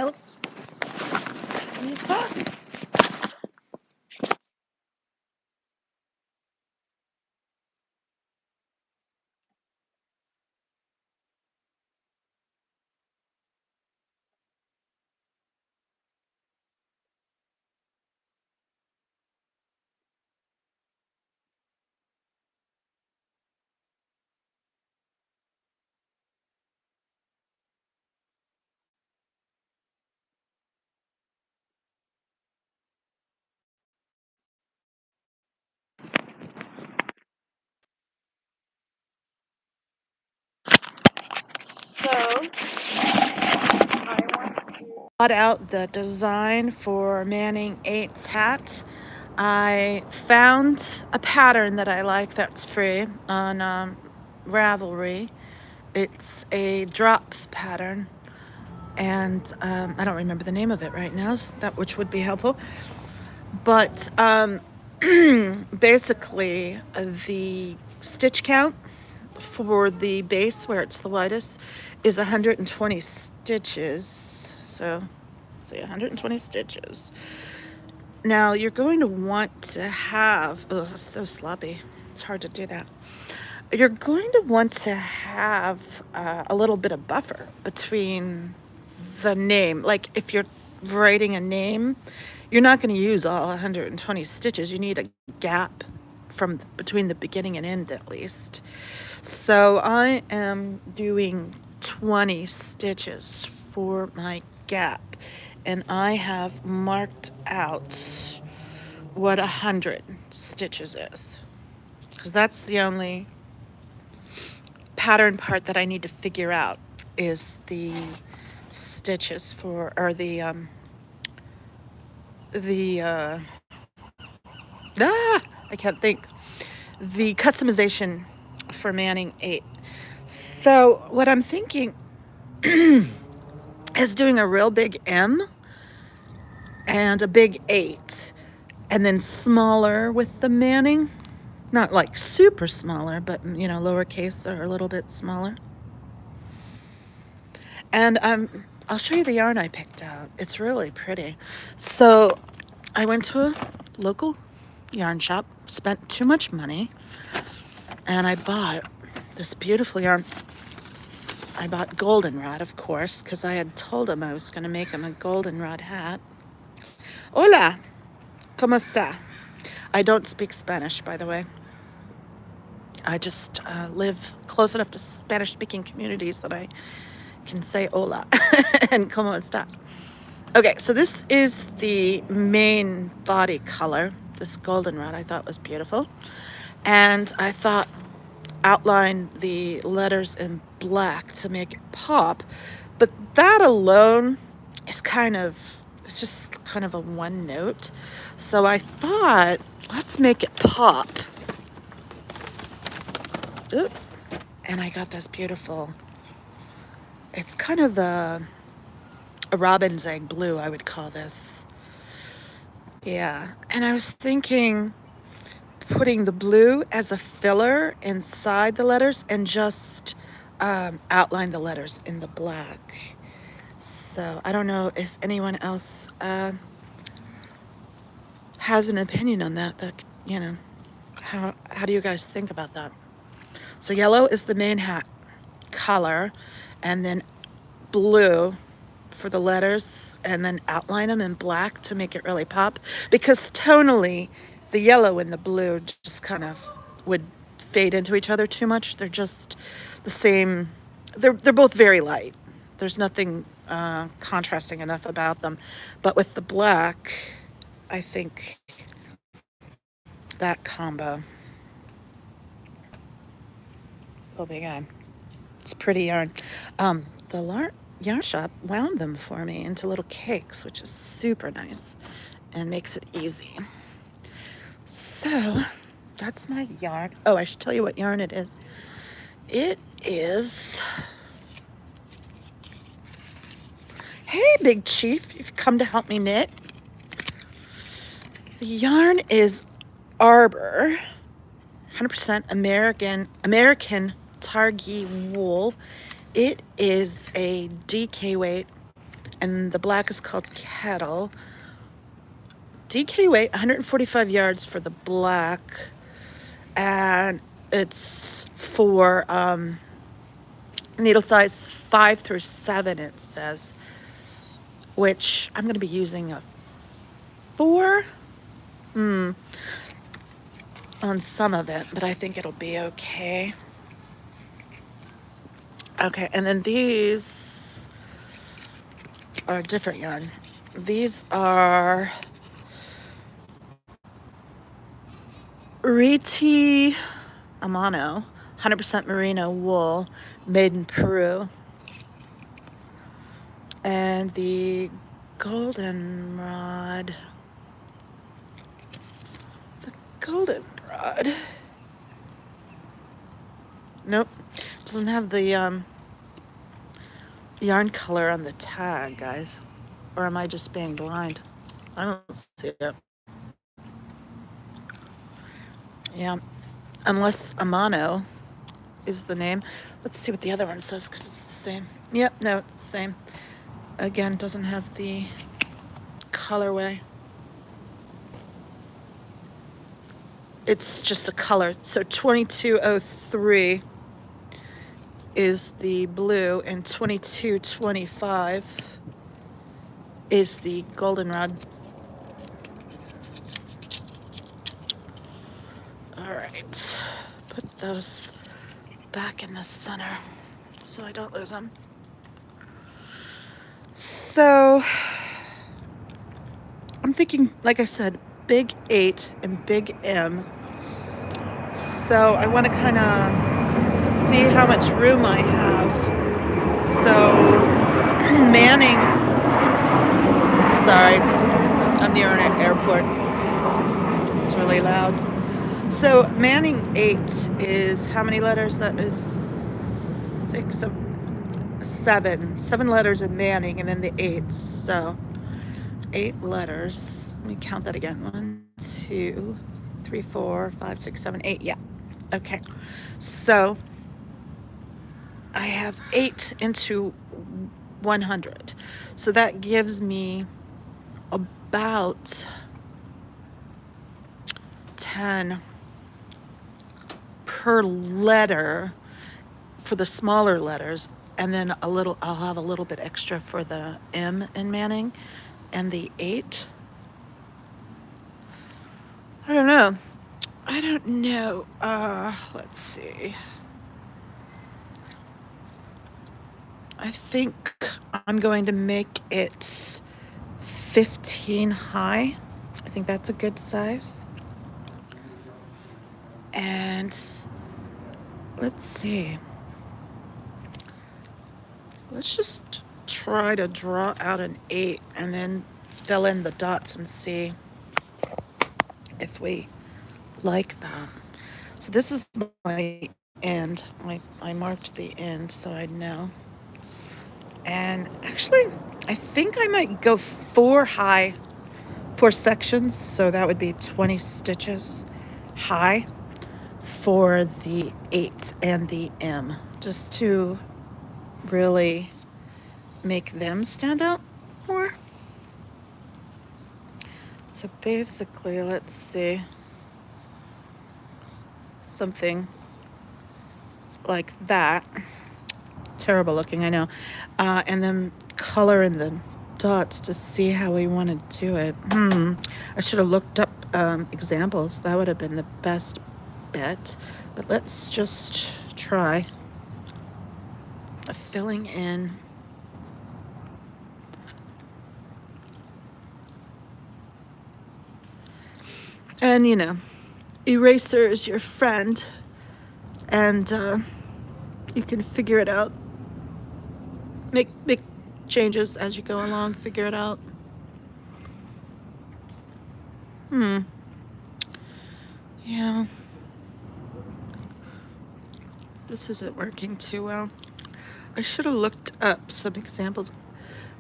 Oh, you talk. So I bought out the design for Manning 8's hat. I found a pattern that I like that's free on Ravelry. It's a drops pattern, and I don't remember the name of it right now, so that which would be helpful. But basically, the stitch count for the base where it's the widest is 120 stitches. So, let's see, 120 stitches. Now, you're going to want to have, oh, it's so sloppy. It's hard to do that. You're going to want to have a little bit of buffer between the name. Like if you're writing a name, you're not going to use all 120 stitches. You need a gap from between the beginning and end at least. So I am doing 20 stitches for my gap, and I have marked out what 100 stitches is, because that's the only pattern part that I need to figure out is the stitches for, or the I can't think, the customization for Manning 8. So what I'm thinking is doing a real big M and a big 8, and then smaller with the Manning. Not like super smaller, but lowercase or a little bit smaller. And I'll show you the yarn I picked out. It's really pretty. So I went to a local yarn shop, spent too much money, and I bought this beautiful yarn. I bought goldenrod, of course, because I had told him I was going to make him a goldenrod hat. Hola, ¿cómo está? I don't speak Spanish, by the way. I just live close enough to Spanish-speaking communities that I can say hola and ¿cómo está? Okay, so this is the main body color. This goldenrod I thought was beautiful. And I thought outline the letters in black to make it pop. But that alone is it's just kind of a one note. So I thought, let's make it pop. Oop. And I got this beautiful, it's kind of a robin's egg blue, I would call this. Yeah, and I was thinking putting the blue as a filler inside the letters and just outline the letters in the black. So I don't know if anyone else has an opinion on that. How do you guys think about that? So yellow is the main hat color, and then blue for the letters, and then outline them in black to make it really pop. Because tonally, the yellow and the blue just kind of would fade into each other too much. They're just the same. They're both very light. There's nothing contrasting enough about them. But with the black, I think that combo. Oh my God. It's pretty yarn. The yarn shop wound them for me into little cakes, which is super nice and makes it easy. So that's my yarn. Oh, I should tell you what yarn it is. It is. Hey, Big Chief, you've come to help me knit. The yarn is Arbor, 100% American Targhee wool. It is a DK weight, and the black is called Kettle. DK weight, 145 yards for the black, and it's for needle size 5 through 7, it says, which I'm going to be using a 4 on some of it, but I think it'll be okay. Okay, and then these are a different yarn. These are Riti Amano, 100% merino wool, made in Peru. And the goldenrod. The goldenrod. Nope. Doesn't have the yarn color on the tag, guys. Or am I just being blind? I don't see it. Yeah. Unless Amano is the name. Let's see what the other one says, because it's the same. Yep, no, it's the same. Again, doesn't have the colorway. It's just a color. So 2203 is the blue, and 2225 is the goldenrod. All right, put those back in the center so I don't lose them. So I'm thinking, like I said, big 8 and big M. So I want to kind of see how much room I have. So Manning, sorry, I'm near an airport. It's really loud. So Manning 8 is how many letters? That is 7 letters in Manning, and then the 8. So 8 letters. Let me count that again. 1, 2, 3, 4, 5, 6, 7, 8. Yeah. Okay. So I have 8 into 100. So that gives me about 10 per letter for the smaller letters, and then I'll have a little bit extra for the M in Manning, and the 8. I don't know. Let's see. I think I'm going to make it 15 high. I think that's a good size. And let's see. Let's just try to draw out an 8 and then fill in the dots and see if we like that. So this is my end. I marked the end so I'd know. And actually, I think I might go 4 high, 4 sections. So that would be 20 stitches high for the 8 and the M, just to really make them stand out more. So basically, let's see, something like that. Terrible looking, I know. And then color in the dots to see how we want to do it. I should have looked up examples. That would have been the best bet. But let's just try filling in. And, eraser is your friend. And You can figure it out. Make changes as you go along, figure it out. Yeah. This isn't working too well. I should have looked up some examples.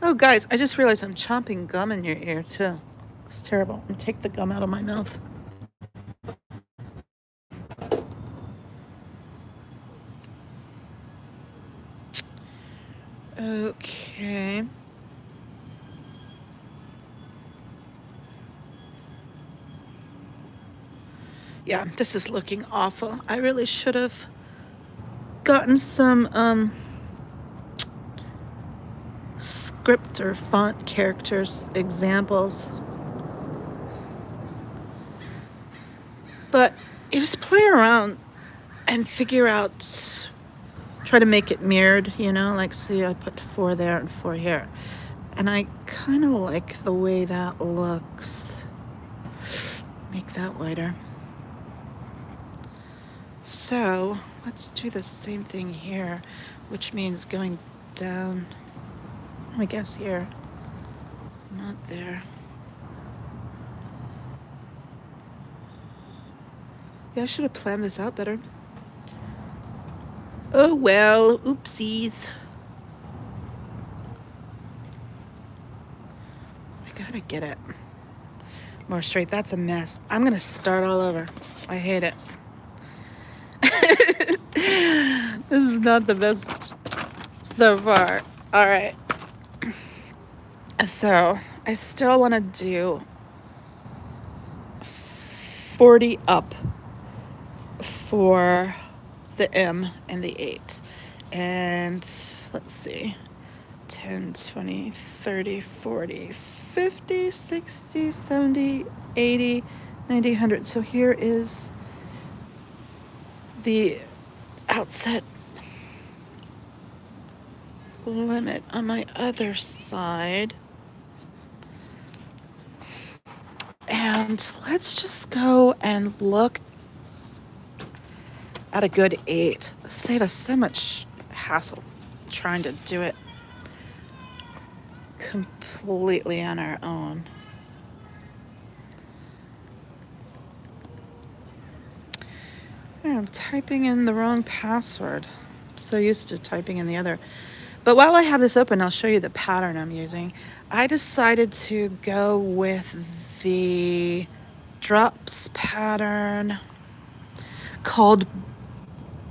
Oh, guys, I just realized I'm chomping gum in your ear, too. It's terrible. And take the gum out of my mouth. Okay. Yeah, this is looking awful. I really should have gotten some script or font characters examples. But you just play around and figure out, try to make it mirrored, you know, like see I put 4 there and 4 here. And I kind of like the way that looks. Make that wider. So let's do the same thing here, which means going down, I guess here, not there. Yeah, I should have planned this out better. Oh well, oopsies. I gotta get it more straight. That's a mess. I'm gonna start all over. I hate it. This is not the best so far. All right. So I still want to do 40 up for the M and the 8. And let's see, 10, 20, 30, 40, 50, 60, 70, 80, 90, 100. So here is the outset limit on my other side. And let's just go and look at a good 8. Save us so much hassle trying to do it completely on our own. I'm typing in the wrong password. I'm so used to typing in the other. But while I have this open, I'll show you the pattern I'm using. I decided to go with the drops pattern called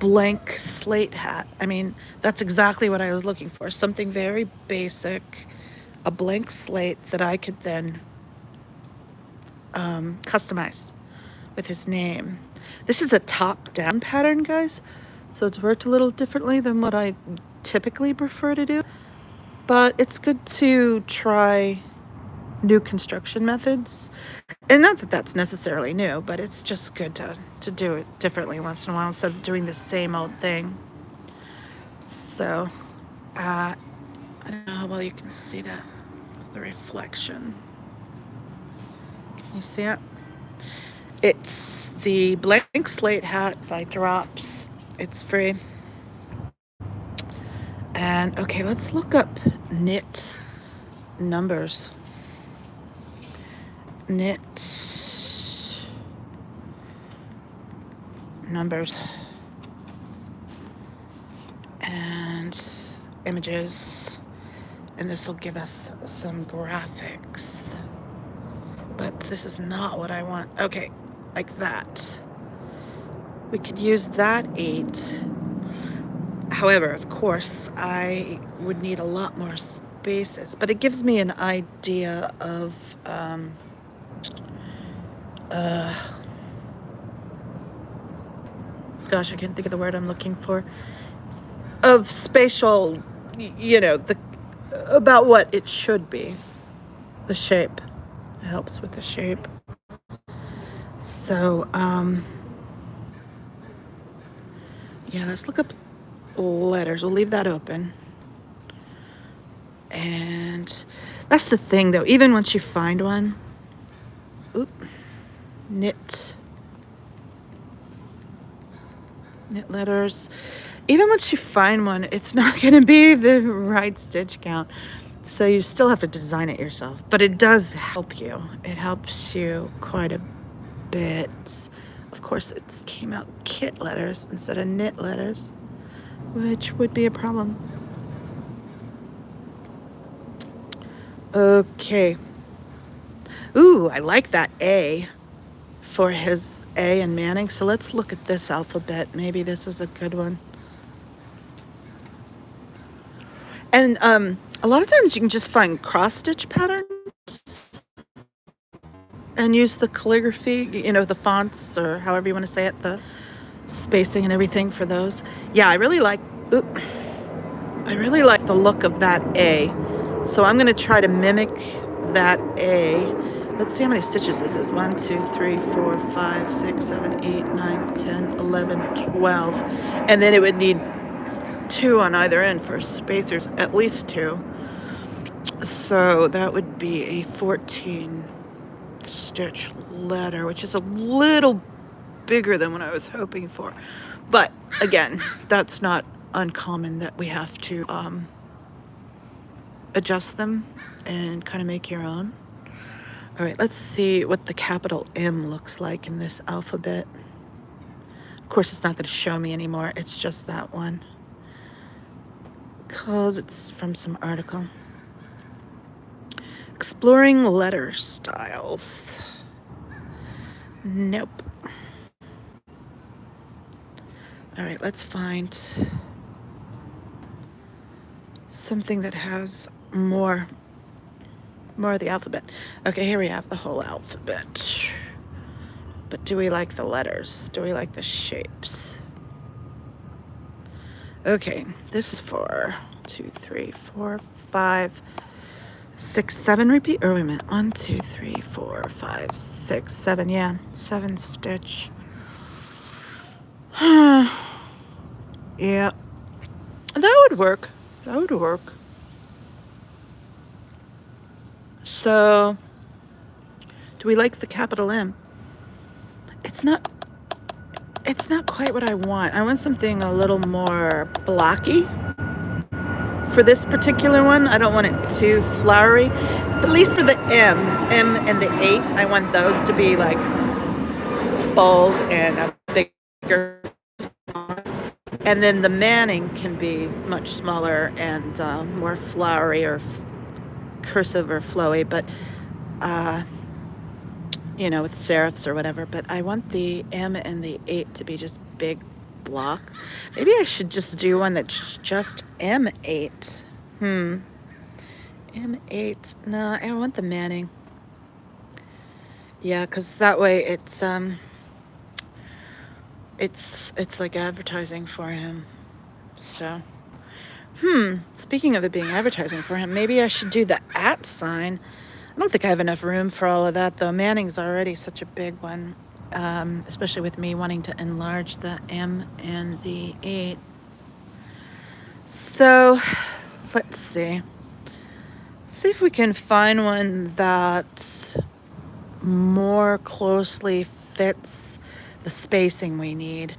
blank slate hat. I mean, that's exactly what I was looking for. Something very basic, a blank slate that I could then customize with his name. This is a top-down pattern, guys, so it's worked a little differently than what I typically prefer to do. But it's good to try new construction methods. And not that that's necessarily new, but it's just good to do it differently once in a while instead of doing the same old thing. So, I don't know how well you can see that, the reflection. Can you see it? It's the blank slate hat by Drops. It's free. And okay, let's look up knit numbers. Knit numbers and images, and this will give us some graphics. But this is not what I want. Okay, like that. We could use that 8. However, of course, I would need a lot more spaces, but it gives me an idea of gosh, I can't think of the word I'm looking for, of spatial, you know, about what it should be. The shape. It helps with the shape. So, yeah, let's look up letters. We'll leave that open. And that's the thing, though. Even once you find one, knit knit letters. Even once you find one, it's not going to be the right stitch count. So you still have to design it yourself. But it does help you. It helps you quite a bit. Of course, it came out kit letters instead of knit letters, which would be a problem. Okay. Ooh, I like that A for his A and Manning. So let's look at this alphabet. Maybe this is a good one. And a lot of times you can just find cross-stitch patterns and use the calligraphy, you know, the fonts or however you want to say it, the spacing and everything for those. Yeah, I really like the look of that A. So I'm going to try to mimic that A. Let's see how many stitches this is. 1, 2, 3, 4, 5, 6, 7, 8, 9, 10, 11, 12. And then it would need 2 on either end for spacers, at least 2. So that would be a 14 stitch letter, which is a little bigger than what I was hoping for. But again, that's not uncommon that we have to adjust them and kind of make your own. All right, let's see what the capital M looks like in this alphabet. Of course, it's not going to show me anymore. It's just that one because it's from some article. Exploring letter styles. Nope. All right, let's find something that has more of the alphabet. Okay, here we have the whole alphabet. But do we like the letters? Do we like the shapes? Okay, this is 4, 2, 3, 4, 5, 6, 7 repeat. Or wait a minute. 1, 2, 3, 4, 5, 6, 7. Yeah, 7 stitch. Yeah, that would work. That would work. So, do we like the capital M? It's not quite what I want. I want something a little more blocky for this particular one. I don't want it too flowery. At least for the M and the 8, I want those to be like bold and a bigger font. And then the Manning can be much smaller and more flowery or cursive or flowy, but you know, with serifs or whatever. But I want the M and the 8 to be just big block. Maybe I should just do one that's just M8. M8. No, I want the Manning. Yeah, because that way it's like advertising for him. So, speaking of it being advertising for him, maybe I should do the @ sign. I don't think I have enough room for all of that, though. Manning's already such a big one, especially with me wanting to enlarge the M and the 8. So, let's see. See if we can find one that more closely fits the spacing we need.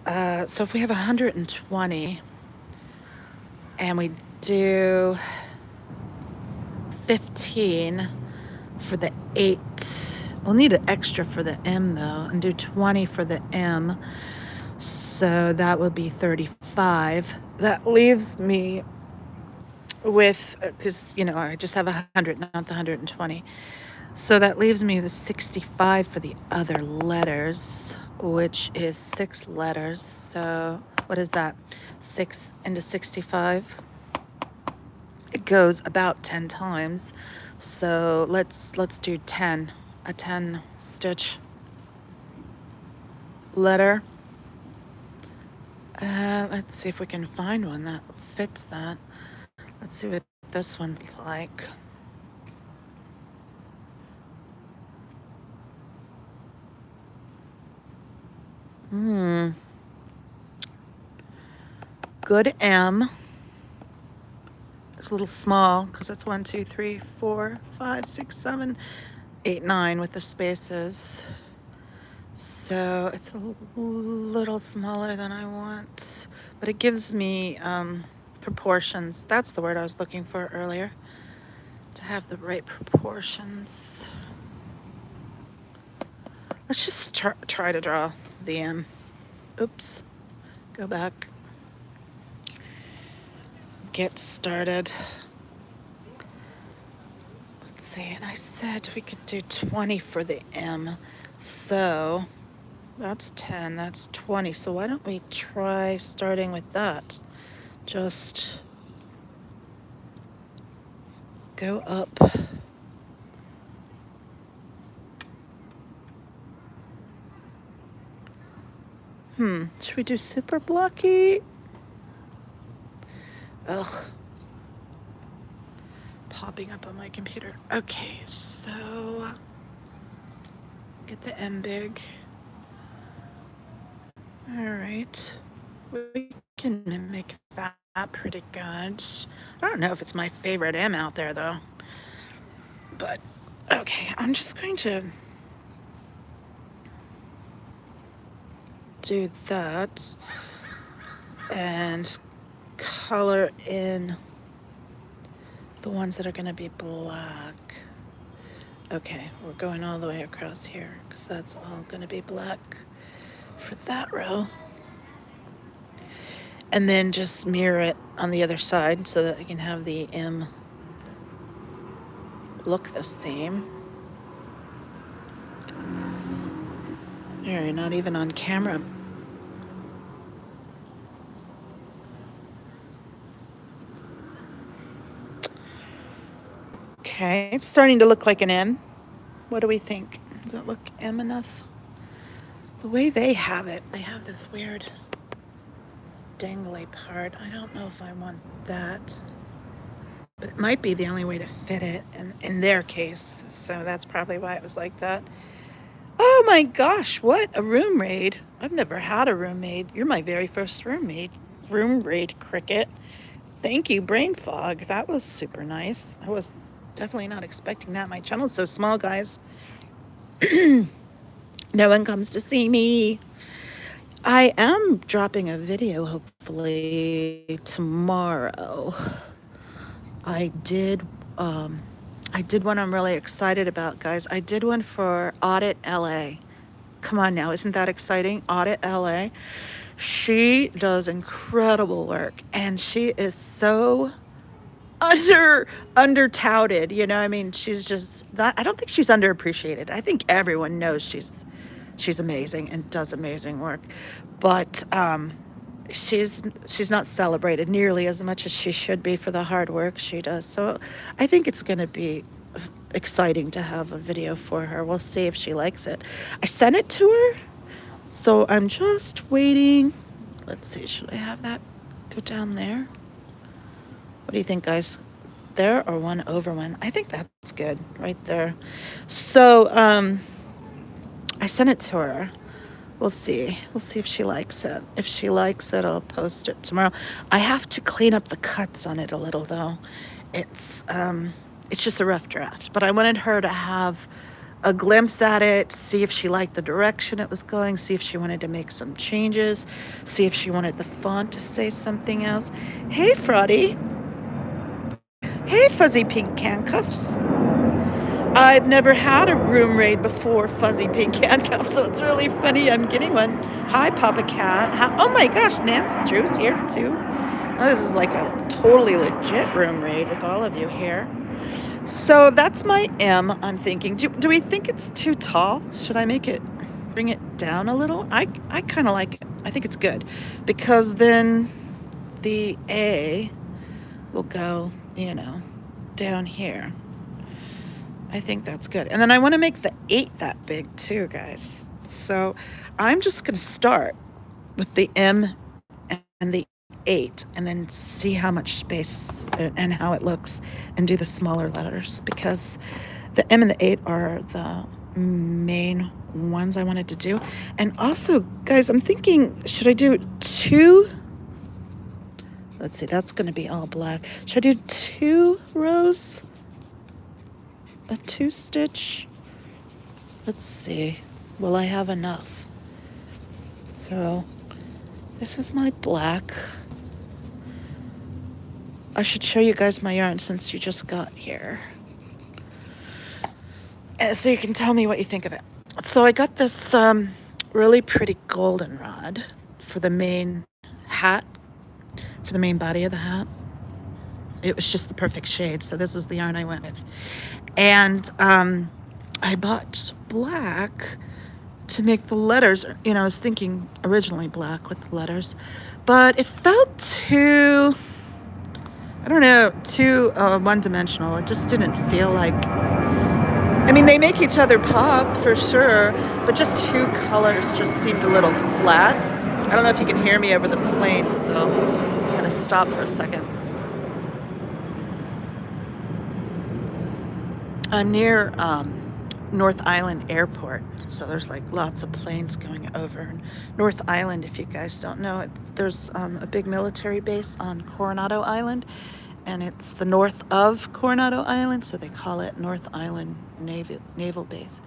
So if we have 120 and we do 15 for the 8, we'll need an extra for the M though, and do 20 for the M. So that would be 35. That leaves me with, because, you know, I just have 100, not the 120. So that leaves me with 65 for the other letters, which is 6 letters. So what is that? 6 into 65. It goes about 10 times. So let's do 10, a 10 stitch letter. Let's see if we can find one that fits that. Let's see what this one's like. Good M. It's a little small because it's 1, 2, 3, 4, 5, 6, 7, 8, 9 with the spaces. So it's a little smaller than I want, but it gives me proportions. That's the word I was looking for earlier, to have the right proportions. Let's just try to draw the M. Oops, go back. Get started. Let's see, and I said we could do 20 for the M. So that's 10, that's 20. So why don't we try starting with that? Just go up. Should we do super blocky? Ugh. Popping up on my computer. Okay, so get the M big. All right. We can mimic that pretty good. I don't know if it's my favorite M out there though. But okay, I'm just going to do that and color in the ones that are going to be black. Okay, we're going all the way across here because that's all going to be black for that row. And then just mirror it on the other side so that I can have the M look the same. You're not even on camera. Okay, it's starting to look like an M. What do we think? Does it look M enough? The way they have it, they have this weird dangly part. I don't know if I want that, but it might be the only way to fit it in their case. So that's probably why it was like that. Oh my gosh, what a room raid. I've never had a roommate. You're my very first roommate. Room raid, Cricket. Thank you, Brain Fog. That was super nice. I was definitely not expecting that. My channel's so small, guys. No one comes to see me. I am dropping a video hopefully tomorrow. I did one I'm really excited about, guys. I did one for Audit LA. Come on now, isn't that exciting? Audit LA. She does incredible work and she is so under touted, you know. I mean, she's just not, I don't think she's underappreciated. I think everyone knows she's amazing and does amazing work. But she's not celebrated nearly as much as she should be for the hard work she does. So I think it's going to be exciting to have a video for her. We'll see if she likes it. I sent it to her, so I'm just waiting. Let's see, should I have that go down there? What do you think, guys? There or one over one? I think that's good right there. So I sent it to her. We'll see. We'll see if she likes it. If she likes it, I'll post it tomorrow. I have to clean up the cuts on it a little, though. It's just a rough draft. But I wanted her to have a glimpse at it, see if she liked the direction it was going, see if she wanted to make some changes, see if she wanted the font to say something else. Hey, Frotty. Hey, Fuzzy Pink Handcuffs. I've never had a room raid before, Fuzzy Pink Handcuffs, so it's really funny I'm getting one. Hi, Papa Cat. Hi. Oh my gosh, Nance Drew's here too. Oh, this is like a totally legit room raid with all of you here. So that's my M, I'm thinking. Do we think it's too tall? Should I bring it down a little? I kind of like it. I think it's good because then the A will go, you know, down here. I think that's good. And then I want to make the 8 that big too, guys. So I'm just going to start with the M and the 8 and then see how much space and how it looks and do the smaller letters because the M and the 8 are the main ones I wanted to do. And also, guys, I'm thinking, should I do 2? Let's see, that's going to be all black. Should I do 2 rows? A 2 stitch? Let's see. Will I have enough? So this is my black. I should show you guys my yarn since you just got here. So you can tell me what you think of it. So I got this really pretty goldenrod for the main hat, for the main body of the hat. It was just the perfect shade, so this was the yarn I went with. And I bought black to make the letters. You know, I was thinking originally black with the letters, but it felt too, I don't know, too one-dimensional. It just didn't feel like, I mean, they make each other pop for sure, but just two colors just seemed a little flat. I don't know if you can hear me over the plane, so I'm going to stop for a second. I'm near North Island Airport, so there's like lots of planes going over. North Island, if you guys don't know it, there's a big military base on Coronado Island, and it's the north of Coronado Island, so they call it North Island Naval Base.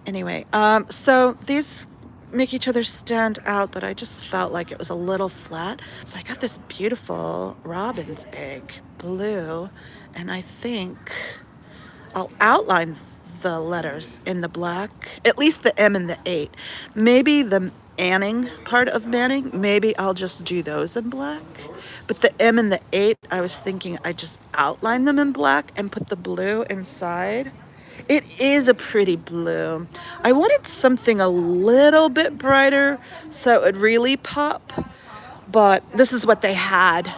Anyway, so these make each other stand out, but I just felt like it was a little flat. So I got this beautiful robin's egg blue, and I think I'll outline the letters in the black, at least the M and the 8. Maybe the Anning part of Manning, maybe I'll just do those in black. But the M and the 8, I was thinking I just outline them in black and put the blue inside. It is a pretty blue. I wanted something a little bit brighter so it would really pop, but this is what they had.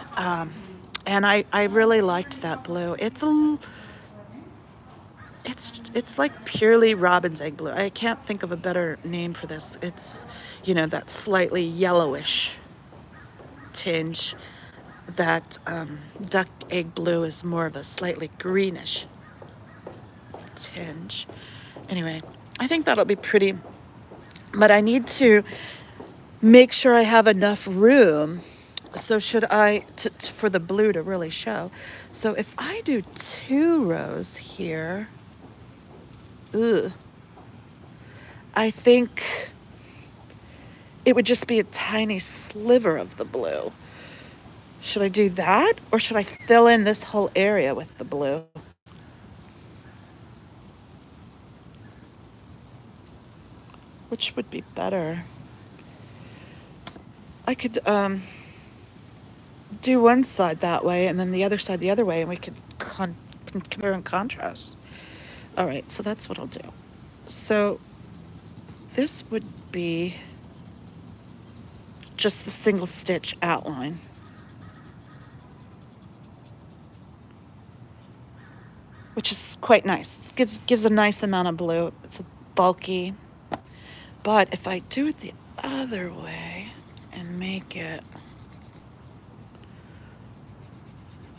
And I really liked that blue. It's like purely robin's egg blue. I can't think of a better name for this. It's, you know, that slightly yellowish tinge. That duck egg blue is more of a slightly greenish tinge. Anyway, I think that'll be pretty, but I need to make sure I have enough room. So should I, for the blue to really show. So if I do 2 rows here, ugh, I think it would just be a tiny sliver of the blue. Should I do that, or should I fill in this whole area with the blue? Which would be better? I could do one side that way and then the other side the other way, and we could compare and contrast. All right, so that's what I'll do. So this would be just the single stitch outline. Which is quite nice. It gives a nice amount of blue. It's bulky. But if I do it the other way and make it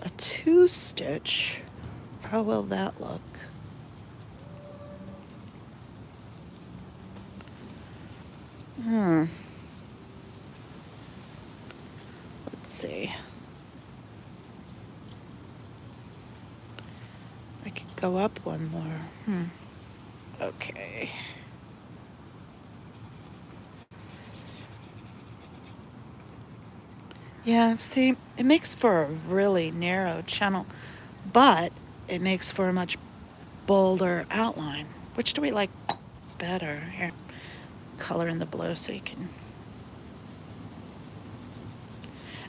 a 2-stitch, how will that look? Let's see. I could go up one more. Okay. Yeah, see, it makes for a really narrow channel, but it makes for a much bolder outline. Which do we like better? Here, color in the blue so you can.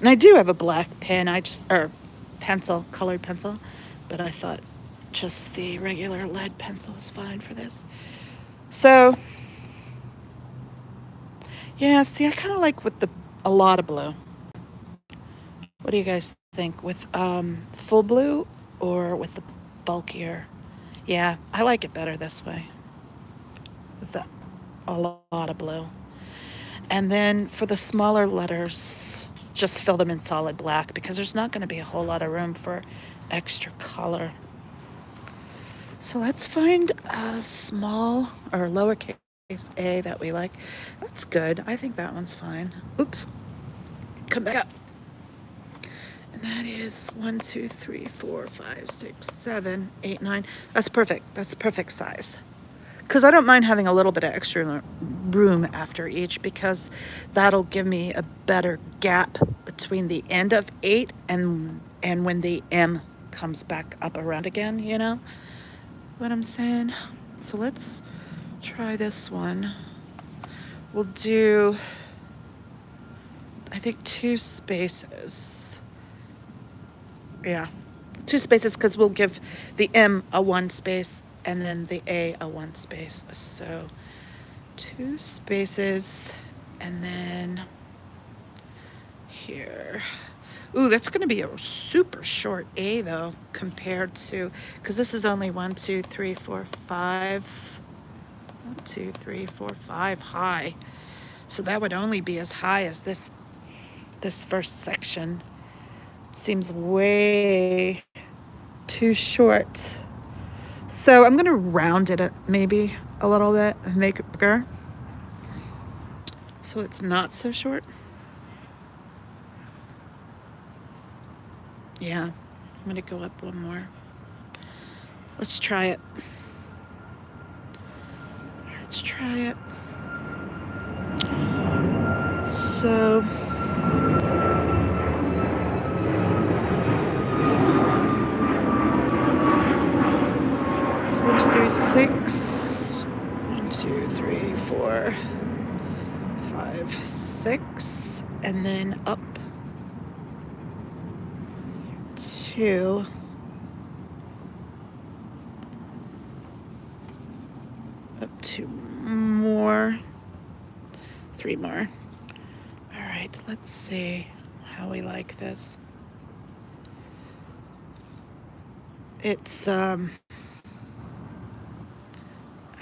And I do have a black pen, or pencil, colored pencil, but I thought just the regular lead pencil was fine for this. So, yeah, see, I kind of like with a lot of blue. What do you guys think? With full blue or with the bulkier? Yeah, I like it better this way. With a lot of blue. And then for the smaller letters, just fill them in solid black because there's not going to be a whole lot of room for extra color. So let's find a small or lowercase a that we like. That's good. I think that one's fine. Oops. Come back up. And that is 1, 2, 3, 4, 5, 6, 7, 8, 9. That's perfect. That's the perfect size. because I don't mind having a little bit of extra room after each, because that'll give me a better gap between the end of 8 and when the M comes back up around again, you know what I'm saying? So let's try this one. We'll do, I think, 2 spaces. Yeah, 2 spaces, because we'll give the M a 1 space and then the A a 1 space. So 2 spaces, and then here. Ooh, that's going to be a super short A though, compared to, because this is only 1, 2, 3, 4, 5. 1, 2, 3, 4, 5 high. So that would only be as high as this first section. Seems way too short. So I'm gonna round it up maybe a little bit and make it bigger, so it's not so short. Yeah, I'm gonna go up one more. Let's try it. Let's try it. So it's 1, 2, 3, 6. 1, 2, 3, 4, 5, 6, and then up 2. Up 2 more. 3 more. All right, let's see how we like this. It's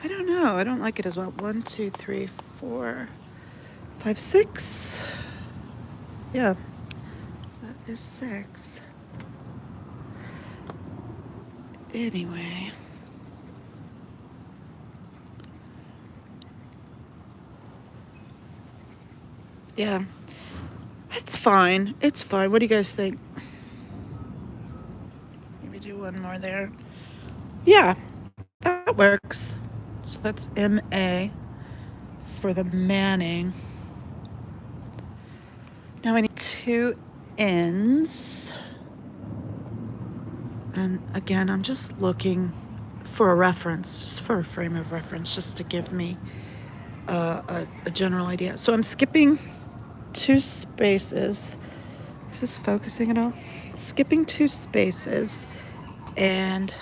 I don't know. I don't like it as well. 1, 2, 3, 4, 5, 6. Yeah, that is 6. Anyway. Yeah, it's fine. It's fine. What do you guys think? Maybe do one more there. Yeah, that works. So that's MA for the Manning. Now I need 2 ends. And again, I'm just looking for a reference, just for a frame of reference, just to give me a general idea. So I'm skipping 2 spaces. Is this focusing at all? Skipping 2 spaces and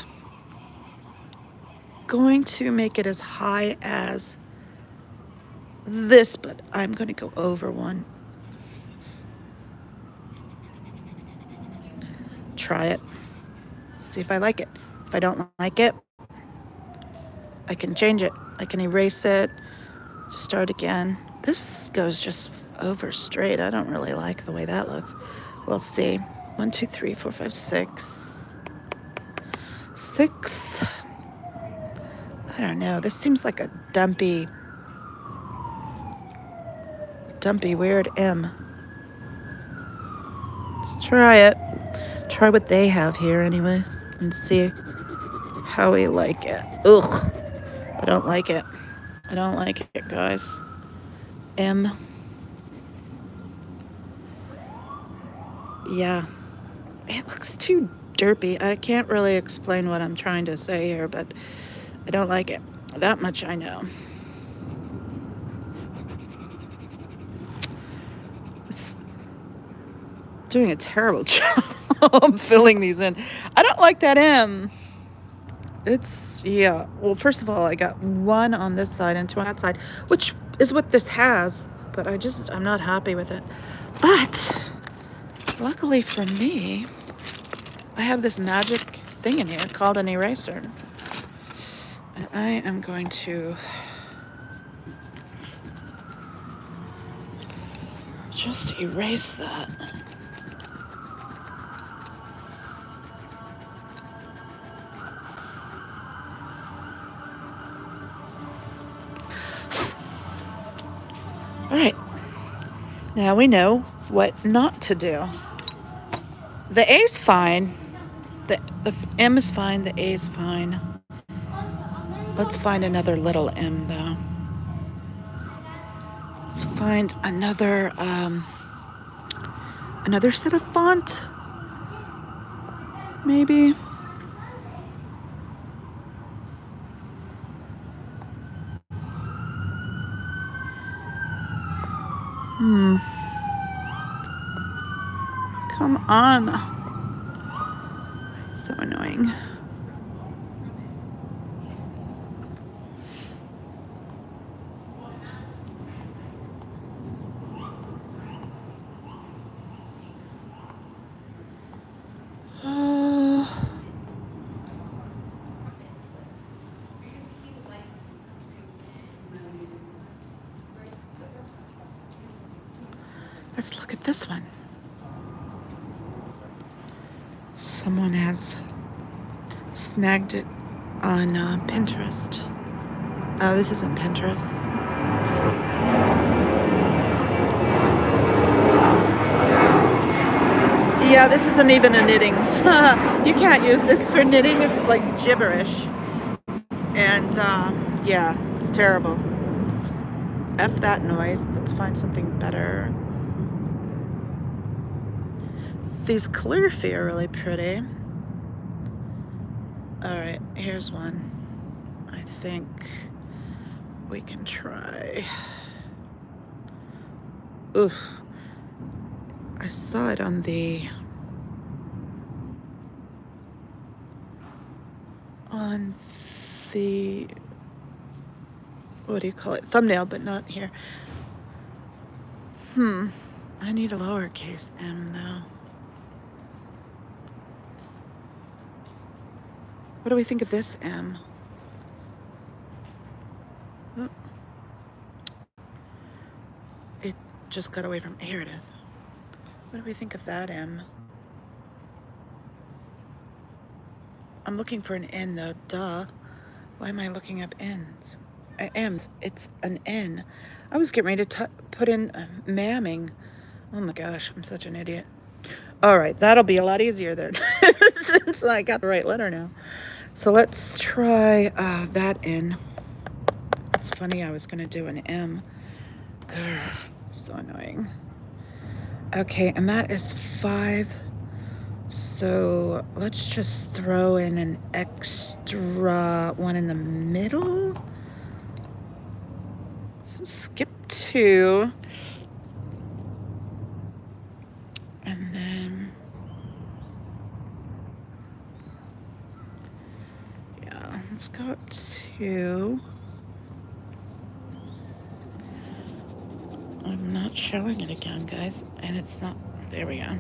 going to make it as high as this, but I'm going to go over 1. Try it. See if I like it. If I don't like it, I can change it. I can erase it, start again. This goes just over straight. I don't really like the way that looks. We'll see. 1, 2, 3, 4, 5, 6. 6. I don't know. This seems like a dumpy, weird M. Let's try it. Try what they have here anyway and see how we like it. Ugh. I don't like it. I don't like it, guys. M. Yeah. It looks too derpy. I can't really explain what I'm trying to say here, but I don't like it. That much I know. It's doing a terrible job filling these in. I don't like that M. It's, yeah. Well, first of all, I got 1 on this side and 2 on that side, which is what this has, but I'm not happy with it. But luckily for me, I have this magic thing in here called an eraser. And I am going to just erase that. All right. Now we know what not to do. The A's fine. The M is fine. The A is fine. Let's find another little M though. Let's find another set of font, maybe. Come on. So annoying. Let's look at this one. Someone has snagged it on Pinterest. Oh, this isn't Pinterest. Yeah, this isn't even a knitting. You can't use this for knitting. It's like gibberish. And yeah, it's terrible. F that noise. Let's find something better. These calligraphy are really pretty. All right, here's one. I think we can try. Oof. I saw it on the what do you call it? Thumbnail, but not here. I need a lowercase m though. What do we think of this M? Oh. It just got away from, here it is. What do we think of that M? I'm looking for an N though, duh. Why am I looking up N's? M's, it's an N. I was getting ready to put in mamming. Oh my gosh, I'm such an idiot. All right, that'll be a lot easier then, since I got the right letter now. So let's try that N. It's funny, I was gonna do an M. Grr, so annoying. Okay, and that is 5. So let's just throw in an extra one in the middle. So skip 2. And then, yeah, let's go up 2. I'm not showing it again, guys. And it's not, there we go.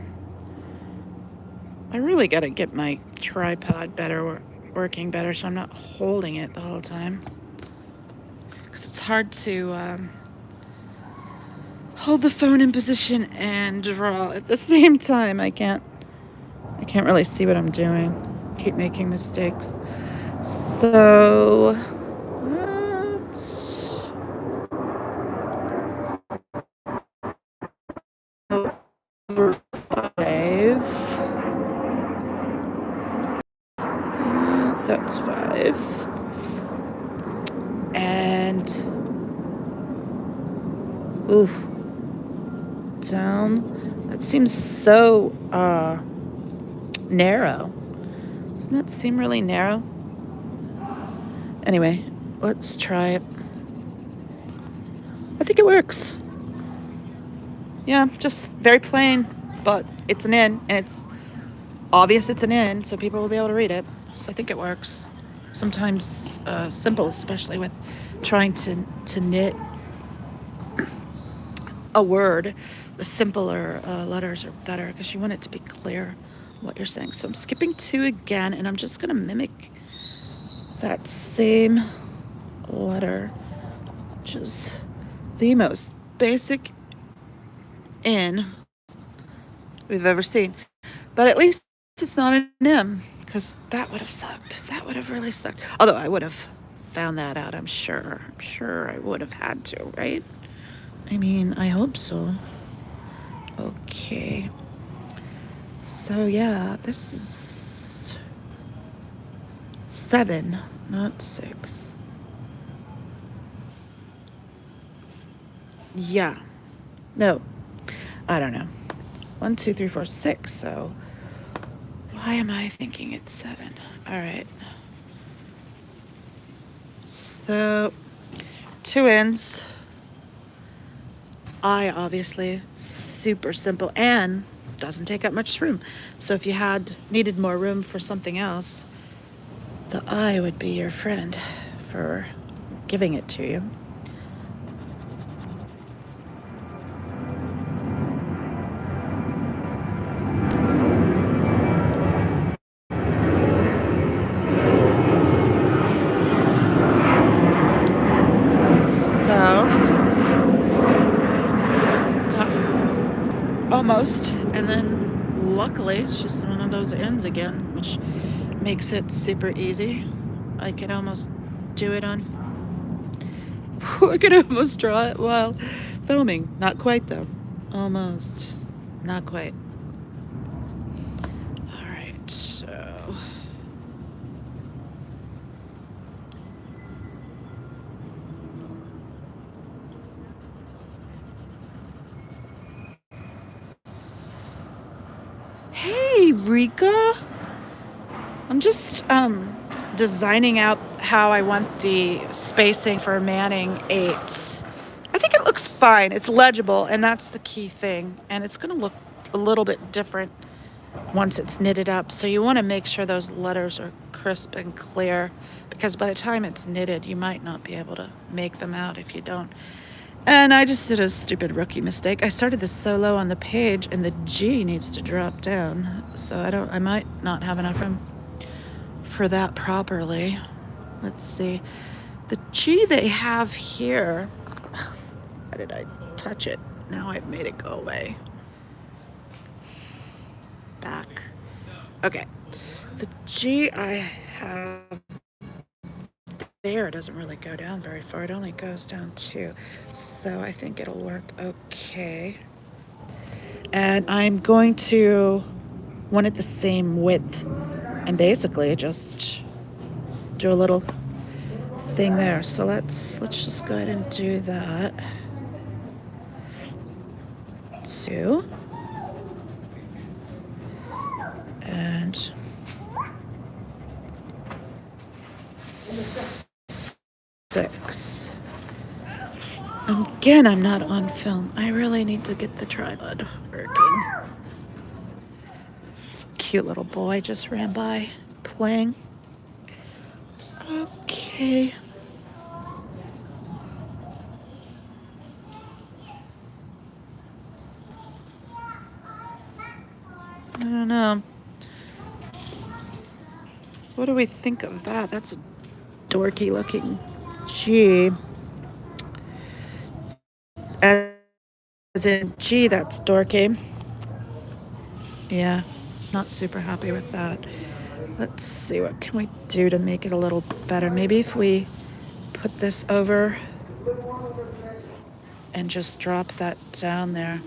I really got to get my tripod better, working better, so I'm not holding it the whole time. Because it's hard to hold the phone in position and draw at the same time. I can't really see what I'm doing. Keep making mistakes. So let's over 5. That's 5. And oof, down. That seems so narrow. Doesn't that seem really narrow? Anyway, let's try it. I think it works. Yeah, just very plain, but it's an N, and it's obvious it's an N, so people will be able to read it. So I think it works. Sometimes simple, especially with trying to knit a word, the simpler letters are better because you want it to be clear what you're saying. So I'm skipping 2 again, and I'm just going to mimic that same letter, which is the most basic N we've ever seen. But at least it's not an M, because that would have sucked. That would have really sucked. Although I would have found that out, I'm sure. I'm sure I would have had to, right? I mean, I hope so. Okay. So yeah, this is 7, not 6. Yeah. No, I don't know. 1, 2, 3, 4, 6. So why am I thinking it's 7? All right. So 2 ends. I obviously super simple and doesn't take up much room. So if you had needed more room for something else, the I would be your friend for giving it to you. So got almost, and then luckily it's just one of those ends again, which makes it super easy. I could almost do it on. I could almost draw it while filming. Not quite though. Almost. Not quite. All right. So. Hey, Rika. I'm just designing out how I want the spacing for Manning 8. I think it looks fine. It's legible, and that's the key thing. And it's going to look a little bit different once it's knitted up. So you want to make sure those letters are crisp and clear, because by the time it's knitted, you might not be able to make them out if you don't. And I just did a stupid rookie mistake. I started the solo on the page, and the G needs to drop down. So I might not have enough room for that properly. Let's see. The G they have here. Why did I touch it? Now I've made it go away. Back. Okay. The G I have there doesn't really go down very far. It only goes down 2. So I think it'll work okay. And I'm going to want it the same width. And basically just do a little thing there. So let's just go ahead and do that. 2. And 6. Again, I'm not on film. I really need to get the tripod working. Cute little boy just ran by playing. Okay. I don't know. What do we think of that? That's a dorky looking G. As in G, that's dorky. Yeah, not super happy with that. Let's see, what can we do to make it a little better? Maybe if we put this over and just drop that down there.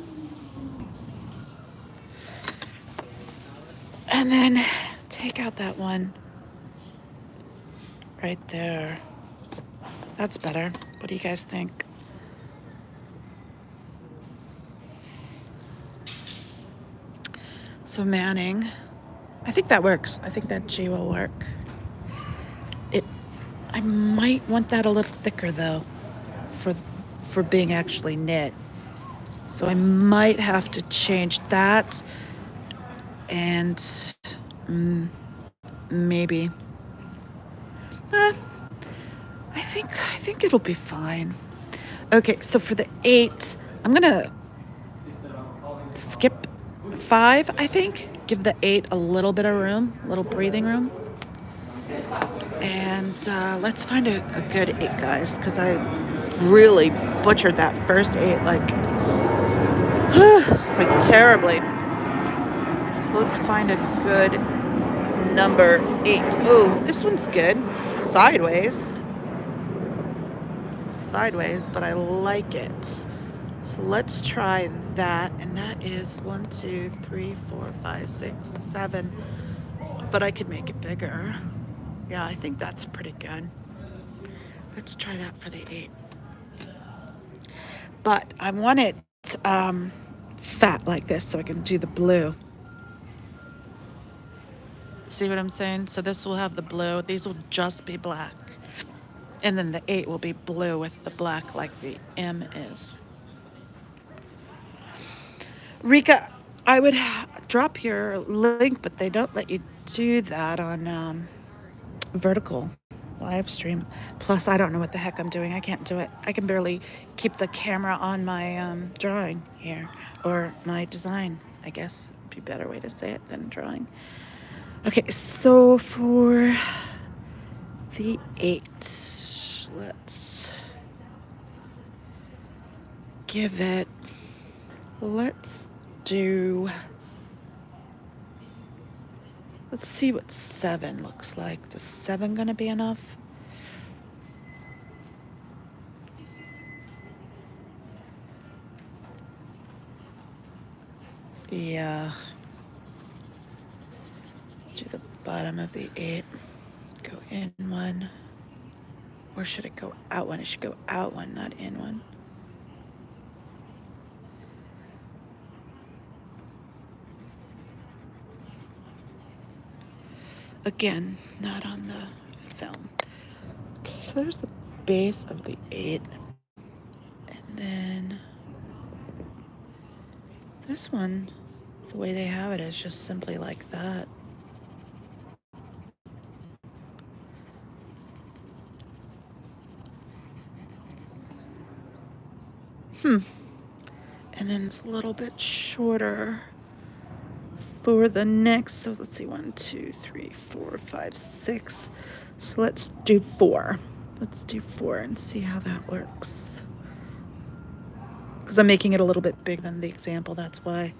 And then take out that one right there. That's better. What do you guys think? So Manning, I think that works. I think that G will work. I might want that a little thicker though, for being actually knit. So I might have to change that, and maybe. I think it'll be fine. Okay, so for the 8, I'm gonna skip 5. I think give the 8 a little bit of room, a little breathing room. And let's find a good 8, guys, because I really butchered that first 8 like like terribly. So let's find a good number 8. Oh, this one's good. Sideways. It's sideways, but I like it. So let's try that. And that is 1, 2, 3, 4, 5, 6, 7. But I could make it bigger. Yeah, I think that's pretty good. Let's try that for the 8. But I want it fat like this so I can do the blue. See what I'm saying? So this will have the blue. These will just be black. And then the 8 will be blue with the black like the M is. Rika, I would drop your link, but they don't let you do that on vertical live stream. Plus, I don't know what the heck I'm doing. I can't do it. I can barely keep the camera on my drawing here, or my design, I guess. Would be a better way to say it than drawing. Okay, so for the 8, let's give it, let's do, let's see what 7 looks like. Is 7 gonna be enough? Yeah. Let's do the bottom of the 8. Go in 1. Or should it go out 1? It should go out 1, not in 1. Again, not on the film. Okay, so there's the base of the 8. And then this one, the way they have it is just simply like that. And then it's a little bit shorter for the next. So let's see, 1, 2, 3, 4, 5, 6. So let's do 4. Let's do 4 and see how that works. Because I'm making it a little bit bigger than the example, that's why.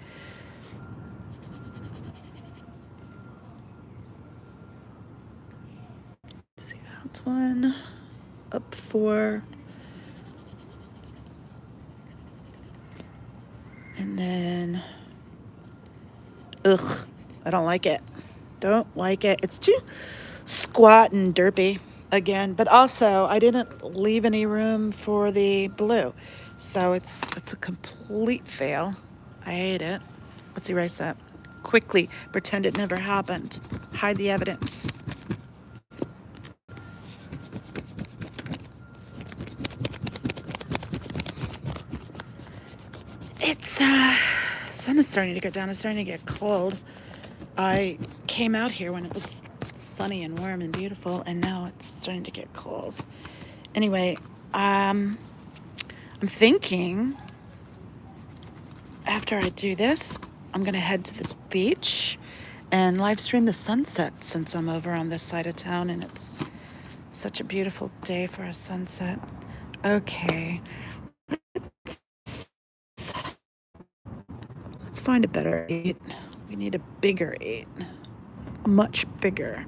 Let's see, out 1, up 4. And then, ugh, I don't like it. Don't like it. It's too squat and derpy again, but also I didn't leave any room for the blue. So it's a complete fail. I hate it. Let's erase that. Quickly, pretend it never happened. Hide the evidence. It's sun is starting to go down. It's starting to get cold. I came out here when it was sunny and warm and beautiful, and now it's starting to get cold. Anyway, I'm thinking after I do this, I'm gonna head to the beach and live stream the sunset since I'm over on this side of town and it's such a beautiful day for a sunset. Okay. Let's find a better 8. We need a bigger 8. Much bigger.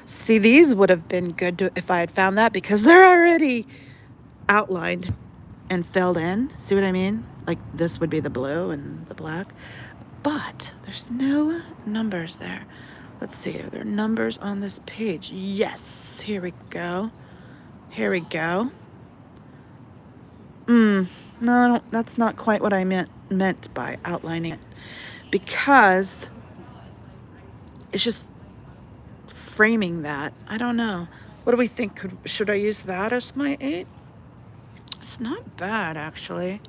See, these would have been good if I had found that because they're already outlined and filled in. See what I mean? Like this would be the blue and the black. But there's no numbers there. Let's see, are there numbers on this page? Yes, here we go. Here we go. No, that's not quite what I meant by outlining it. Because it's just framing that. I don't know. What do we think? Should I use that as my 8? It's not bad, actually.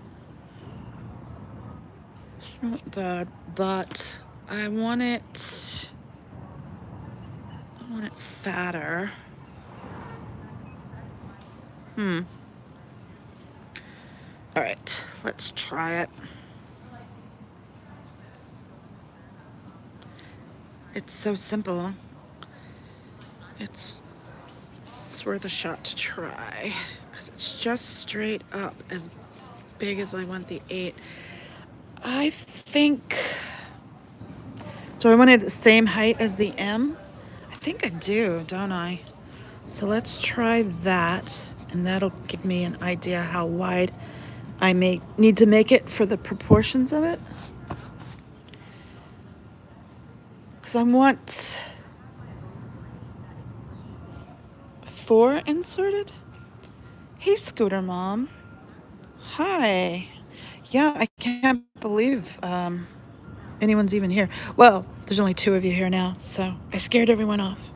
It's not bad, but I want it fatter. All right, let's try it. It's so simple. It's worth a shot to try because it's just straight up as big as I want the 8. I think, do I want it the same height as the M? I think I do, don't I? So let's try that, and that'll give me an idea how wide I may need to make it for the proportions of it. Because I want 4 inserted. Hey, Scooter Mom. Hi. Yeah, I can't believe anyone's even here. Well, there's only two of you here now, so I scared everyone off.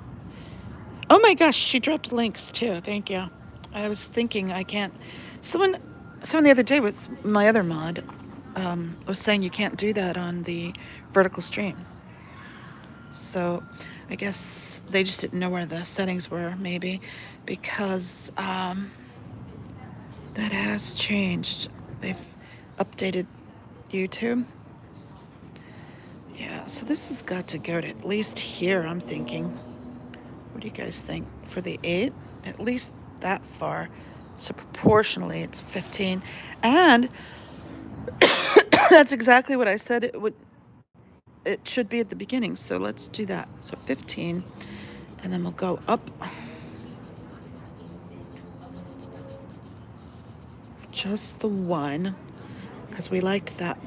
Oh my gosh, she dropped links too. Thank you. I was thinking I can't. Someone, someone the other day was my other mod, was saying you can't do that on the vertical streams. So I guess they just didn't know where the settings were, maybe, because that has changed. They've updated YouTube. Yeah, so this has got to go to at least here, I'm thinking. What do you guys think? For the 8? At least that far. So proportionally, it's 15. And that's exactly what I said it should be at the beginning. So let's do that. So 15. And then we'll go up just the one, because we liked that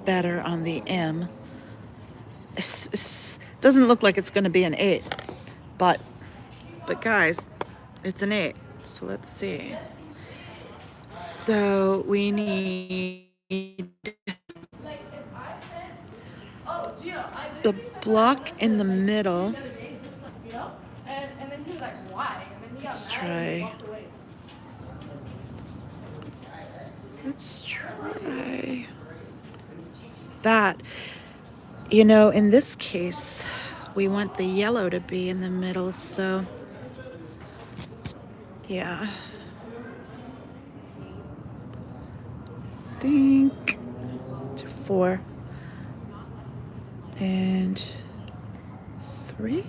better on the M. It doesn't look like it's going to be an 8, but guys, it's an 8. So let's see. So we need the block in the middle. Let's try. Let's try that. You know, in this case, we want the yellow to be in the middle, so yeah. I think 4 and 3.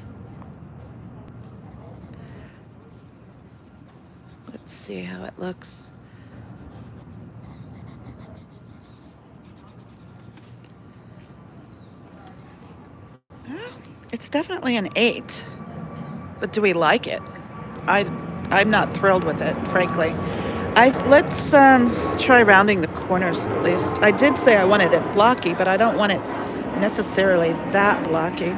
Let's see how it looks. It's definitely an 8, but do we like it? I'm not thrilled with it, frankly. Let's try rounding the corners at least. I did say I wanted it blocky, but I don't want it necessarily that blocky.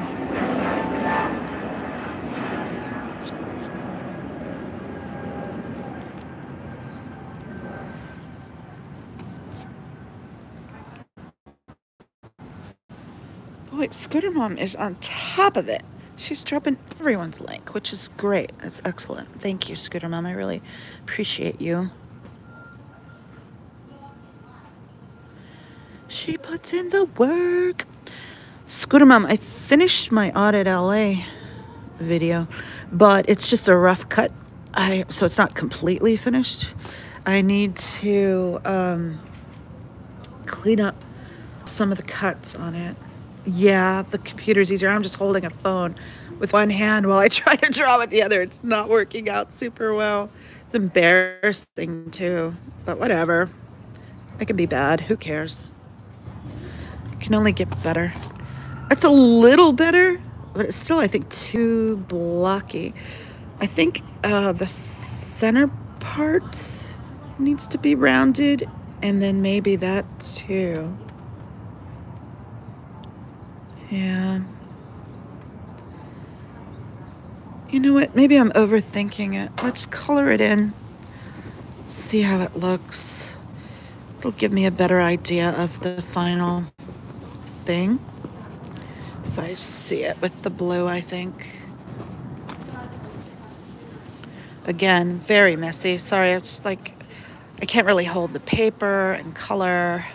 Boy, Scooter Mom is on top of it. She's dropping everyone's link, which is great. That's excellent. Thank you, Scooter Mom. I really appreciate you. She puts in the work. Scooter Mom, I finished my Audit LA video, but it's just a rough cut. So it's not completely finished. I need to clean up some of the cuts on it. Yeah, the computer's easier. I'm just holding a phone with one hand while I try to draw with the other. It's not working out super well. It's embarrassing too, but whatever. It can be bad. Who cares? It can only get better. It's a little better, but it's still, I think, too blocky. I think the center part needs to be rounded, and then maybe that too. Yeah. You know what? Maybe I'm overthinking it. Let's color it in, see how it looks. It'll give me a better idea of the final thing. If I see it with the blue, I think. Again, very messy. Sorry, it's like I can't really hold the paper and color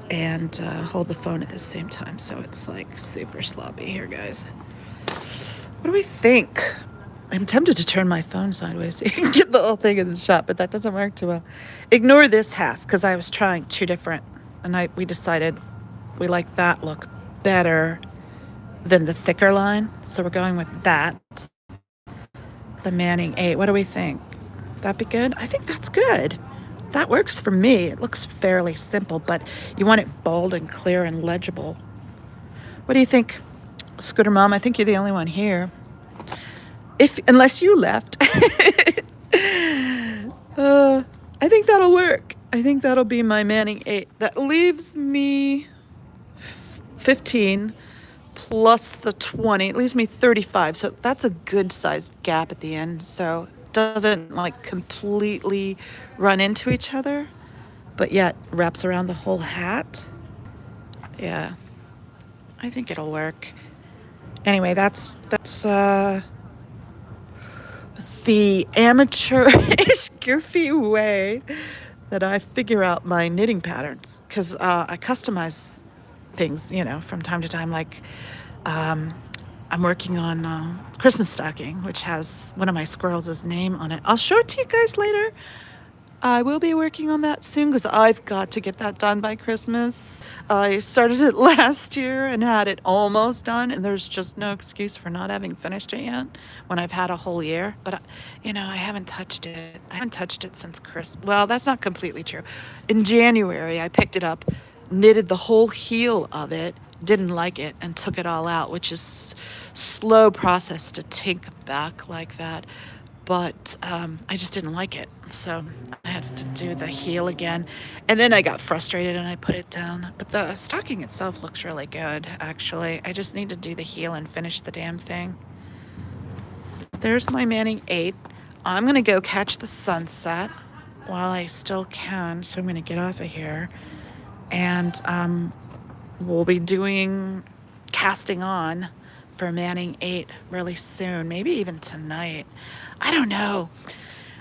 and hold the phone at the same time. So it's like super sloppy here, guys. What do we think? I'm tempted to turn my phone sideways so you can get the whole thing in the shot, but that doesn't work too well. Ignore this half because I was trying 2 different, and we decided we like that look better than the thicker line. So we're going with that. The Manning 8. What do we think? That be good? I think that's good. That works for me. It looks fairly simple, but you want it bold and clear and legible. What do you think, Scooter Mom? I think you're the only one here. Unless you left. I think that'll work. I think that'll be my Manning 8. That leaves me 15 plus the 20. It leaves me 35. So that's a good sized gap at the end. So doesn't like completely run into each other, but yet wraps around the whole hat. Yeah, I think it'll work. Anyway, that's the amateurish, goofy way that I figure out my knitting patterns because I customize things, from time to time. Like um, I'm working on Christmas stocking, which has one of my squirrels' name on it. I'll show it to you guys later. I will be working on that soon because I've got to get that done by Christmas. I started it last year and had it almost done, and there's just no excuse for not having finished it yet when I've had a whole year. But, I haven't touched it. I haven't touched it since Christmas. Well, that's not completely true. In January, I picked it up, knitted the whole heel of it, didn't like it, and took it all out, which is slow process to take back like that. But I just didn't like it. So I had to do the heel again. And then I got frustrated and I put it down. But the stocking itself looks really good, actually. I just need to do the heel and finish the damn thing. There's my Manning 8. I'm going to go catch the sunset while I still can. So I'm going to get off of here. And we'll be doing casting on for Manning 8 really soon, maybe even tonight. I don't know.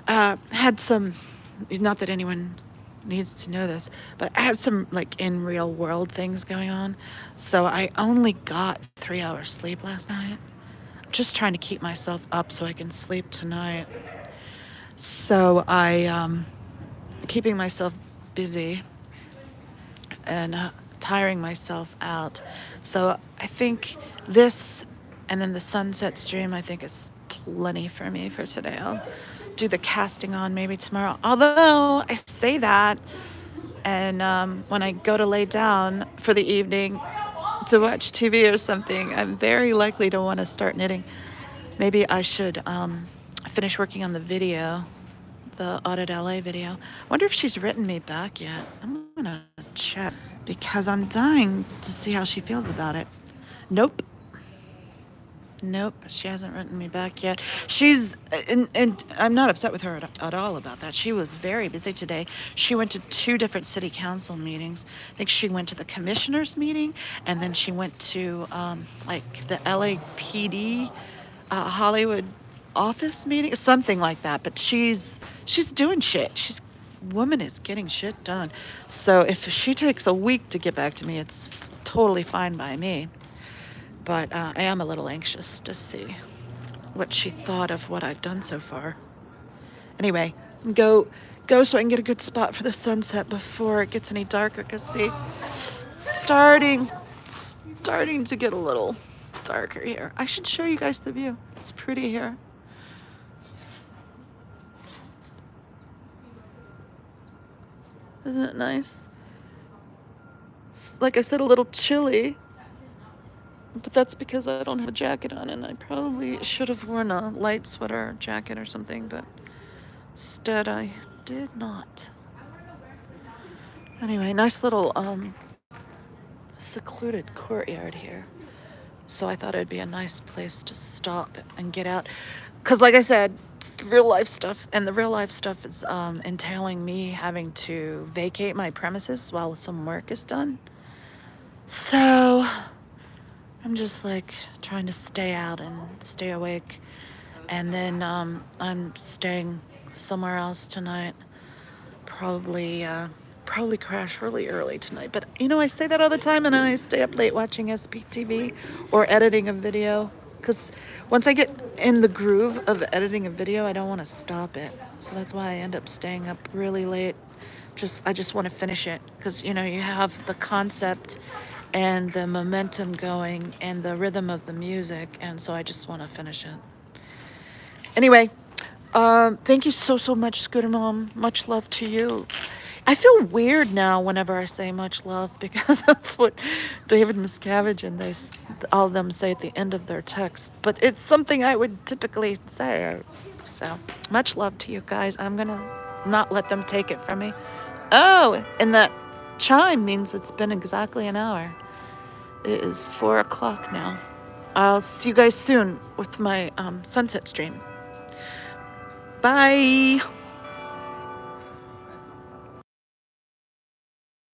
Had some, not that anyone needs to know this, but I had some like in real world things going on. So I only got 3 hours sleep last night. Just trying to keep myself up so I can sleep tonight. So keeping myself busy and tiring myself out. So I think this and then the sunset stream, I think is plenty for me for today. I'll do the casting on maybe tomorrow. Although I say that, and when I go to lay down for the evening to watch TV or something, I'm very likely to want to start knitting. Maybe I should finish working on the video, the Audit LA video. Wonder if she's written me back yet. I'm gonna check because I'm dying to see how she feels about it. Nope. Nope, she hasn't written me back yet. She's, and I'm not upset with her at all about that. She was very busy today. She went to 2 different city council meetings. I think she went to the commissioners meeting, and then she went to like the LAPD Hollywood office meeting, something like that. But she's doing shit. Woman is getting shit done. So if she takes a week to get back to me, it's totally fine by me. But I am a little anxious to see what she thought of what I've done so far. Anyway, go so I can get a good spot for the sunset before it gets any darker. Cause see, it's starting to get a little darker here. I should show you guys the view. It's pretty here. Isn't it nice? It's, like I said, a little chilly. But that's because I don't have a jacket on, and I probably should have worn a light sweater jacket or something, but instead I did not. Anyway, nice little secluded courtyard here. So I thought it'd be a nice place to stop and get out. Because like I said, it's real life stuff, and the real life stuff is entailing me having to vacate my premises while some work is done. So I'm just like trying to stay out and stay awake. And then I'm staying somewhere else tonight. Probably crash really early tonight. But I say that all the time, and then I stay up late watching SPTV or editing a video. Because once I get in the groove of editing a video, I don't want to stop it. So that's why I end up staying up really late. I just want to finish it because you have the concept and the momentum going and the rhythm of the music, and so I just want to finish it. Anyway, thank you so much, Scooter Mom. Much love to you. I feel weird now whenever I say much love because that's what David Miscavige and all of them say at the end of their text. But it's something I would typically say. So much love to you guys. I'm gonna not let them take it from me. Oh, and that chime means it's been exactly an hour. It is 4 o'clock now. I'll see you guys soon with my sunset stream. Bye.